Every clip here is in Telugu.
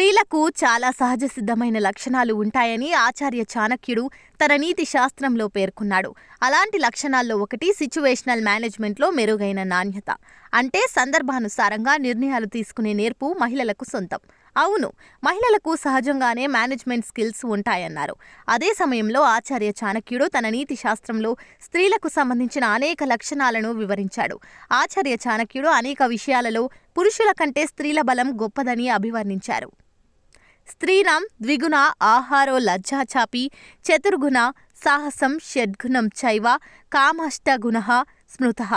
స్త్రీలకు చాలా సహజ సిద్ధమైన లక్షణాలు ఉంటాయని ఆచార్య చాణక్యుడు తన నీతి శాస్త్రంలో పేర్కొన్నాడు. అలాంటి లక్షణాల్లో ఒకటి సిచ్యువేషనల్ మేనేజ్మెంట్లో మెరుగైన నాణ్యత. అంటే సందర్భానుసారంగా నిర్ణయాలు తీసుకునే నేర్పు మహిళలకు సొంతం. అవును, మహిళలకు సహజంగానే మేనేజ్మెంట్ స్కిల్స్ ఉంటాయన్నారు. అదే సమయంలో ఆచార్య చాణక్యుడు తన నీతి శాస్త్రంలో స్త్రీలకు సంబంధించిన అనేక లక్షణాలను వివరించాడు. ఆచార్య చాణక్యుడు అనేక విషయాలలో పురుషుల కంటే స్త్రీల బలం గొప్పదని అభివర్ణించారు. స్త్రీణాం ద్విగుణ ఆహారో లజ్జాచాపి చతుర్గుణ సాహసం షడ్గుణం చైవ కామాష్టగుణః స్మృతః.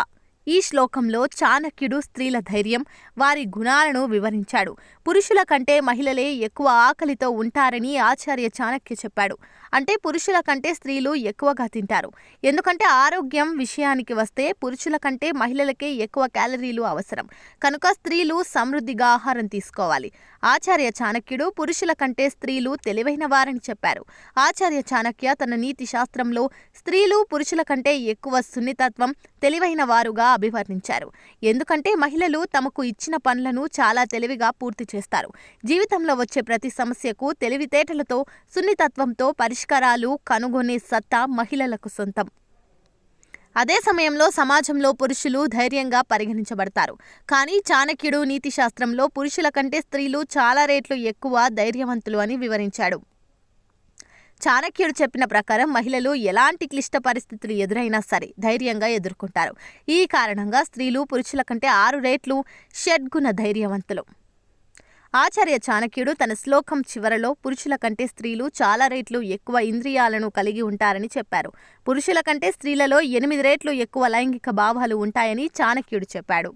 ఈ శ్లోకంలో చాణక్యుడు స్త్రీల ధైర్యం, వారి గుణాలను వివరించాడు. పురుషుల కంటే మహిళలే ఎక్కువ ఆకలితో ఉంటారని ఆచార్య చాణక్య చెప్పాడు. అంటే పురుషుల కంటే స్త్రీలు ఎక్కువగా తింటారు. ఎందుకంటే ఆరోగ్యం విషయానికి వస్తే పురుషుల కంటే మహిళలకే ఎక్కువ క్యాలరీలు అవసరం. కనుక స్త్రీలు సమృద్ధిగా ఆహారం తీసుకోవాలి. ఆచార్య చాణక్యుడు పురుషుల కంటే స్త్రీలు తెలివైన వారని చెప్పారు. ఆచార్య చాణక్య తన నీతి శాస్త్రంలో స్త్రీలు పురుషుల కంటే ఎక్కువ సున్నితత్వం, తెలివైన వారుగా అభివర్ణించారు. ఎందుకంటే మహిళలు తమకు ఇచ్చిన పనులను చాలా తెలివిగా పూర్తి చేస్తారు. జీవితంలో వచ్చే ప్రతి సమస్యకు తెలివితేటలతో, సున్నితత్వంతో పరిష్కారాలు కనుగొనే సత్తా మహిళలకు సొంతం. అదే సమయంలో సమాజంలో పురుషులు ధైర్యంగా పరిగణించబడతారు. కానీ చాణక్యుడు నీతి శాస్త్రంలో పురుషుల కంటే స్త్రీలు చాలా రెట్లు ఎక్కువ ధైర్యవంతులు అని వివరించాడు. చాణక్యుడు చెప్పిన ప్రకారం మహిళలు ఎలాంటి క్లిష్ట పరిస్థితులు ఎదురైనా సరే ధైర్యంగా ఎదుర్కొంటారు. ఈ కారణంగా స్త్రీలు పురుషుల కంటే 6 రెట్లు షడ్గుణ ధైర్యవంతులు. ఆచార్య చాణక్యుడు తన శ్లోకం చివరలో పురుషుల కంటే స్త్రీలు చాలా రెట్లు ఎక్కువ ఇంద్రియాలను కలిగి ఉంటారని చెప్పారు. పురుషుల కంటే స్త్రీలలో 8 రెట్లు ఎక్కువ లైంగిక భావాలు ఉంటాయని చాణక్యుడు చెప్పాడు.